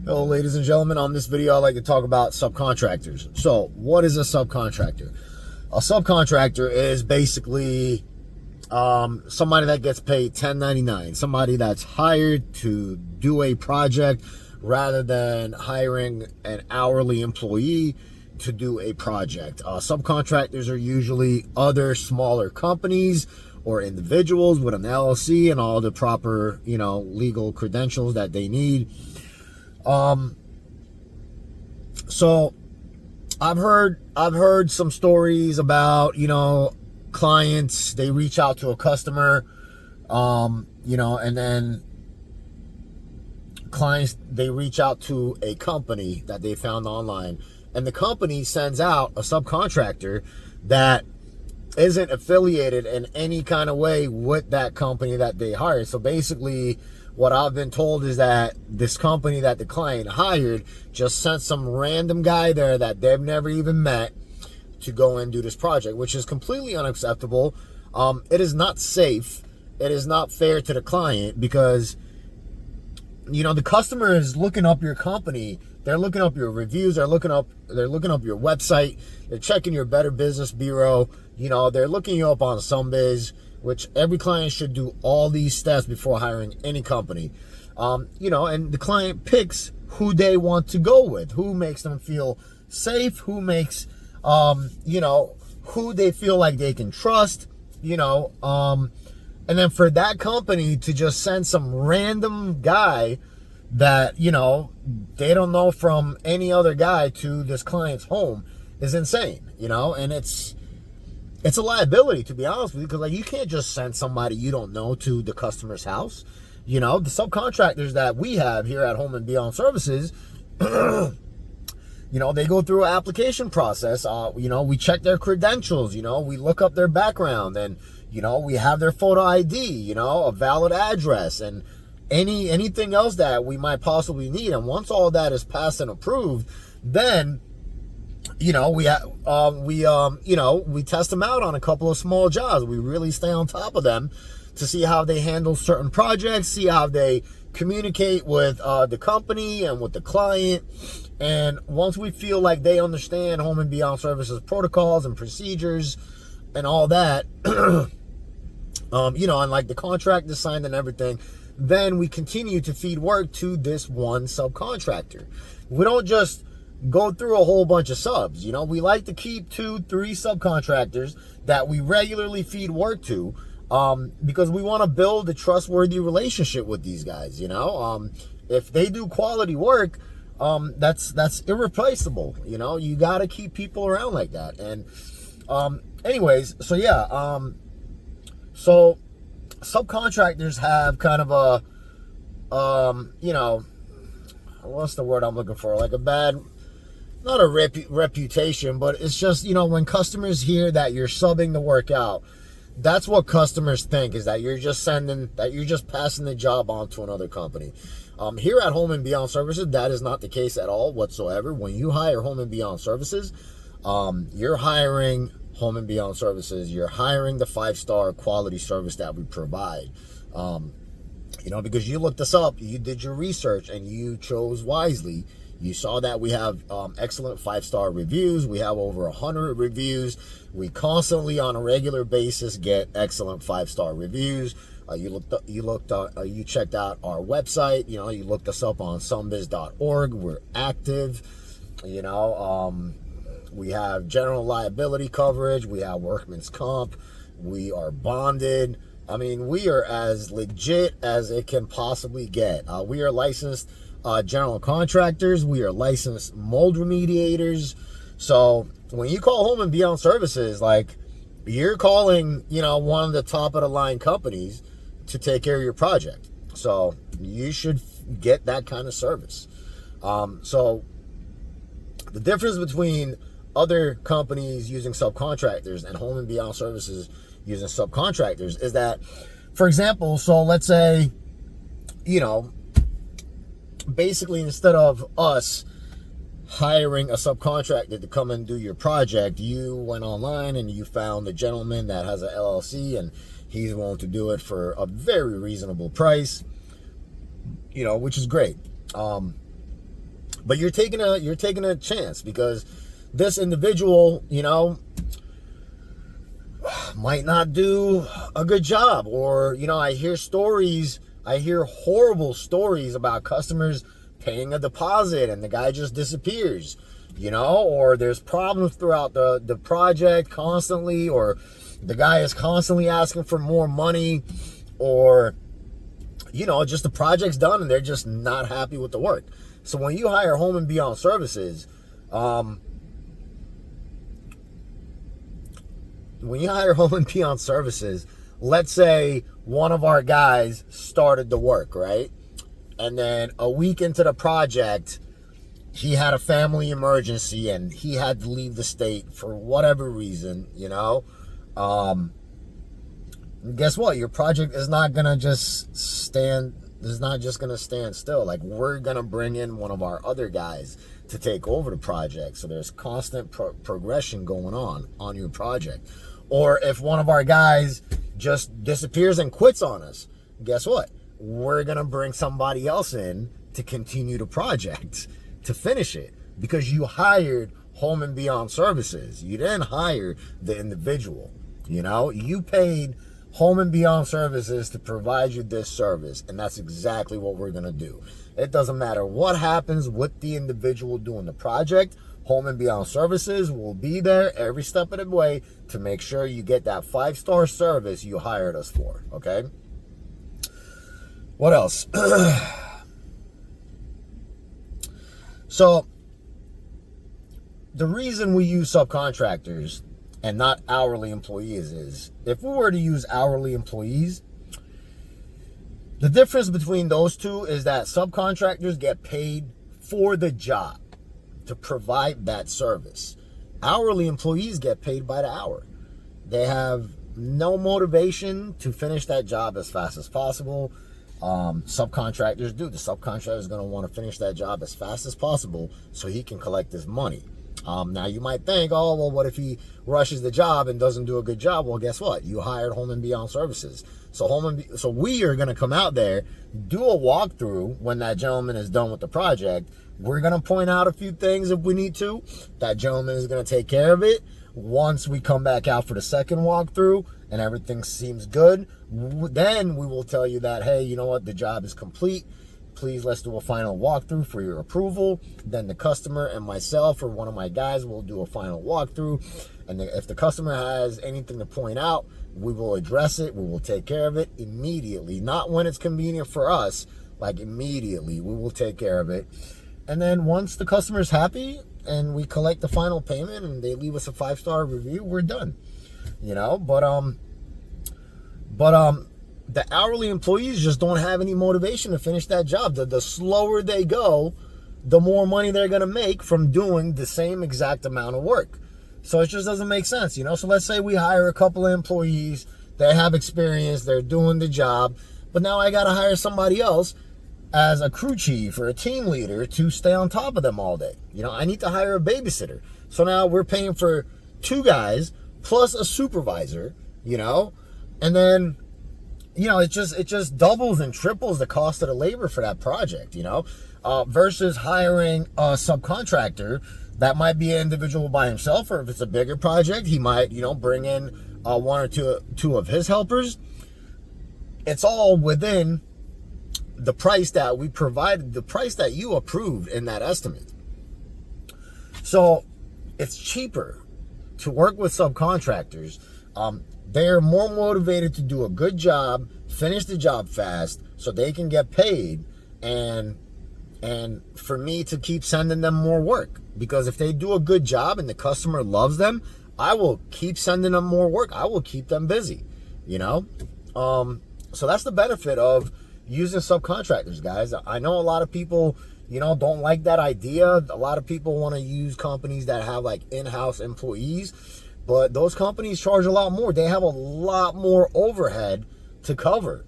Hello, ladies and gentlemen. On this video, I'd like to talk about subcontractors. So, what is a subcontractor? A subcontractor is basically somebody that gets paid $10.99, somebody that's hired to do a project rather than hiring an hourly employee to do a project. Subcontractors are usually other smaller companies or individuals with an LLC and all the proper, legal credentials that they need. So I've heard some stories about, clients, they reach out to a customer, and then clients, they reach out to a company that they found online, and the company sends out a subcontractor that isn't affiliated in any kind of way with that company that they hired. So basically, what I've been told is that this company that the client hired just sent some random guy there that they've never even met to go and do this project, which is completely unacceptable. It is not safe. It is not fair to the client because, the customer is looking up your company. They're looking up your reviews. They're looking up your website. They're checking your Better Business Bureau. They're looking you up on SumBiz, which every client should do all these steps before hiring any company. And the client picks who they want to go with, who makes them feel safe, who makes, who they feel like they can trust, and then for that company to just send some random guy that, they don't know from any other guy to this client's home is insane, and it's a liability, to be honest with you, because you can't just send somebody you don't know to the customer's house. The subcontractors that we have here at Home and Beyond Services, they go through an application process. We check their credentials, we look up their background, and, we have their photo ID, a valid address, and anything else that we might possibly need. And once all that is passed and approved, then we test them out on a couple of small jobs. We really stay on top of them to see how they handle certain projects, see how they communicate with the company and with the client. And once we feel like they understand Home and Beyond Services protocols and procedures and all that, and like the contract is signed and everything, then we continue to feed work to this one subcontractor. We don't just go through a whole bunch of subs. We like to keep 2-3 subcontractors that we regularly feed work to, because we want to build a trustworthy relationship with these guys. If they do quality work, that's irreplaceable. You got to keep people around like that. And anyways, so yeah, so subcontractors have kind of a what's the word I'm looking for, like a bad, not a reputation, but it's just, when customers hear that you're subbing the work out, that's what customers think, is that you're just passing the job on to another company. Here at Home and Beyond Services, that is not the case at all whatsoever. When you hire Home and Beyond Services, you're hiring Home and Beyond Services. You're hiring the 5-star quality service that we provide. Because you looked us up, you did your research, and you chose wisely. You saw that we have excellent 5-star reviews. We have over 100 reviews. We constantly, on a regular basis, get excellent 5-star reviews. You checked out our website. You looked us up on sumbiz.org. We're active. We have general liability coverage. We have workman's comp. We are bonded. We are as legit as it can possibly get. We are licensed general contractors. We are licensed mold remediators. So when you call Home and Beyond Services, you're calling, one of the top of the line companies to take care of your project. So you should get that kind of service. So the difference between other companies using subcontractors and Home and Beyond Services using subcontractors is that, for example, so let's say, basically instead of us hiring a subcontractor to come and do your project, you went online and you found a gentleman that has an LLC and he's willing to do it for a very reasonable price, which is great. But you're taking a chance because this individual, might not do a good job. Or, I hear horrible stories about customers paying a deposit and the guy just disappears, or there's problems throughout the project constantly, or the guy is constantly asking for more money, or, just the project's done and they're just not happy with the work. So when you hire Home and Beyond Services, let's say one of our guys started the work, right? And then a week into the project, he had a family emergency and he had to leave the state for whatever reason, guess what? Your project is not going to just stand still. Like, we're going to bring in one of our other guys to take over the project. So there's constant progression going on your project. Or if one of our guys just disappears and quits on us, guess what? We're going to bring somebody else in to continue the project, to finish it, because you hired Home and Beyond Services. You didn't hire the individual. You paid Home and Beyond Services to provide you this service, and that's exactly what we're going to do. It doesn't matter what happens with the individual doing the project. Home and Beyond Services will be there every step of the way to make sure you get that 5-star service you hired us for, okay? What else? So, the reason we use subcontractors and not hourly employees is, if we were to use hourly employees, the difference between those two is that subcontractors get paid for the job to provide that service. Hourly employees get paid by the hour. They have no motivation to finish that job as fast as possible. Subcontractors do. The subcontractor is going to want to finish that job as fast as possible so he can collect his money. Now you might think, oh, well, what if he rushes the job and doesn't do a good job? Well, guess what? You hired Home and Beyond Services. So we are going to come out there, do a walkthrough when that gentleman is done with the project. We're going to point out a few things if we need to. That gentleman is going to take care of it. Once we come back out for the second walkthrough and everything seems good, then we will tell you that, hey, you know what? The job is complete. Please, let's do a final walkthrough for your approval. Then the customer and myself or one of my guys will do a final walkthrough. And if the customer has anything to point out, we will address it. We will take care of it immediately. Not when it's convenient for us, like immediately. We will take care of it. And then once the customer's happy and we collect the final payment and they leave us a 5-star review, we're done. The hourly employees just don't have any motivation to finish that job. The slower they go, the more money they're going to make from doing the same exact amount of work. So it just doesn't make sense, So let's say we hire a couple of employees. They have experience. They're doing the job. But now I got to hire somebody else as a crew chief or a team leader to stay on top of them all day. I need to hire a babysitter. So now we're paying for 2 guys plus a supervisor, and then, it just doubles and triples the cost of the labor for that project, versus hiring a subcontractor that might be an individual by himself, or if it's a bigger project, he might, bring in 1 or 2 of his helpers. It's all within the price that we provided, the price that you approved in that estimate. So it's cheaper to work with subcontractors. They're more motivated to do a good job, finish the job fast so they can get paid, and for me to keep sending them more work. Because if they do a good job and the customer loves them, I will keep sending them more work. I will keep them busy, So that's the benefit of using subcontractors, guys. I know a lot of people, don't like that idea. A lot of people want to use companies that have like in-house employees, but those companies charge a lot more. They have a lot more overhead to cover,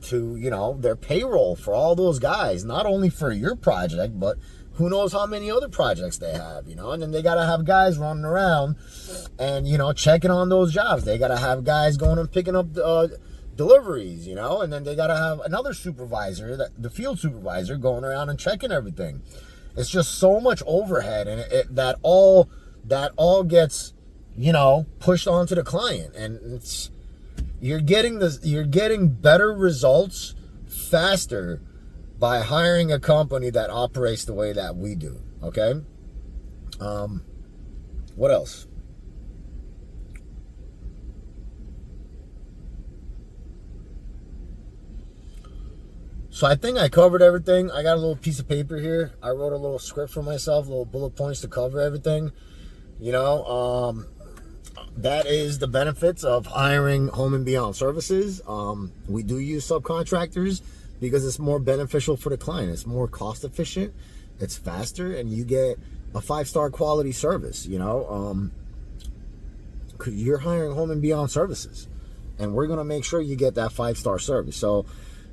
to, their payroll for all those guys, not only for your project, but who knows how many other projects they have, and then they got to have guys running around and, checking on those jobs. They got to have guys going and picking up deliveries, and then they got to have another supervisor, the field supervisor, going around and checking everything. It's just so much overhead, and that all gets, you know, pushed onto the client, and you're getting better results faster by hiring a company that operates the way that we do. Okay. What else? So I think I covered everything. I got a little piece of paper here. I wrote a little script for myself, little bullet points to cover everything. You know, that is the benefits of hiring Home and Beyond Services. We do use subcontractors because it's more beneficial for the client. It's more cost efficient, it's faster, and you get a 5-star quality service. You know, you're hiring Home and Beyond Services, and we're gonna make sure you get that 5-star service. So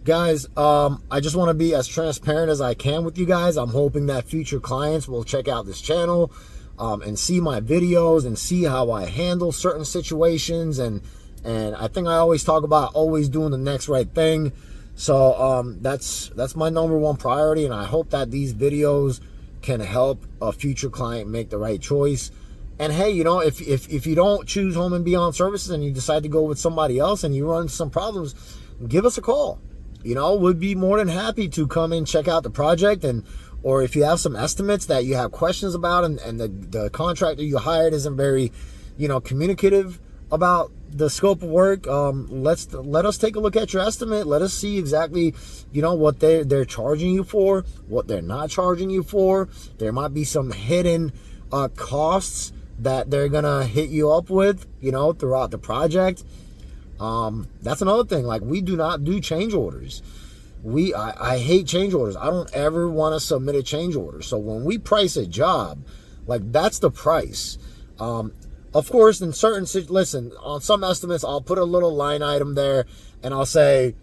guys, I just want to be as transparent as I can with you guys. I'm hoping that future clients will check out this channel and see my videos and see how I handle certain situations, and I think I always talk about always doing the next right thing. So that's my #1 priority, and I hope that these videos can help a future client make the right choice. And hey, you know, if you don't choose Home and Beyond Services and you decide to go with somebody else and you run into some problems, give us a call. You know, we'd be more than happy to come and check out the project, or if you have some estimates that you have questions about, and the contractor you hired isn't very, you know, communicative about the scope of work, let us take a look at your estimate. Let us see exactly, you know, what they're charging you for, what they're not charging you for. There might be some hidden costs that they're gonna hit you up with, you know, throughout the project. That's another thing. Like, we do not do change orders. I hate change orders. I don't ever want to submit a change order. So when we price a job, like, that's the price. Of course, in certain, listen, on some estimates, I'll put a little line item there, and I'll say,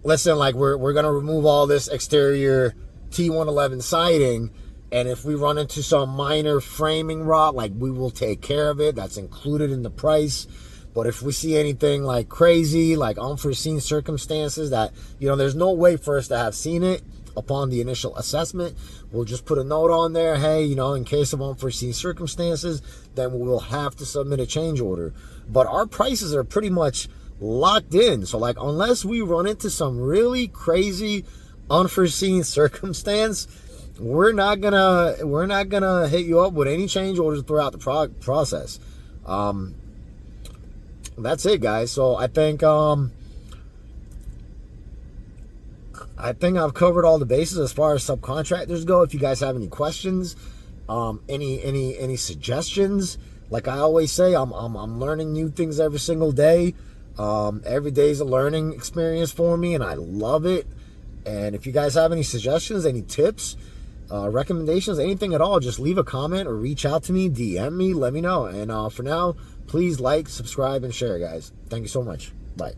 listen, like, we're gonna remove all this exterior T111 siding, and if we run into some minor framing rot, like, we will take care of it. That's included in the price. But if we see anything like crazy, like unforeseen circumstances that, you know, there's no way for us to have seen it upon the initial assessment, we'll just put a note on there. Hey, you know, in case of unforeseen circumstances, then we'll have to submit a change order. But our prices are pretty much locked in. So, like, unless we run into some really crazy unforeseen circumstance, we're not gonna hit you up with any change orders throughout the process. That's it, guys. So I think I've covered all the bases as far as subcontractors go. If you guys have any questions, any suggestions, like I always say, I'm learning new things every single day. Every day is a learning experience for me, and I love it. And if you guys have any suggestions, any tips, recommendations, anything at all, just leave a comment or reach out to me, DM me, let me know. And for now, please like, subscribe, and share, guys. Thank you so much. Bye.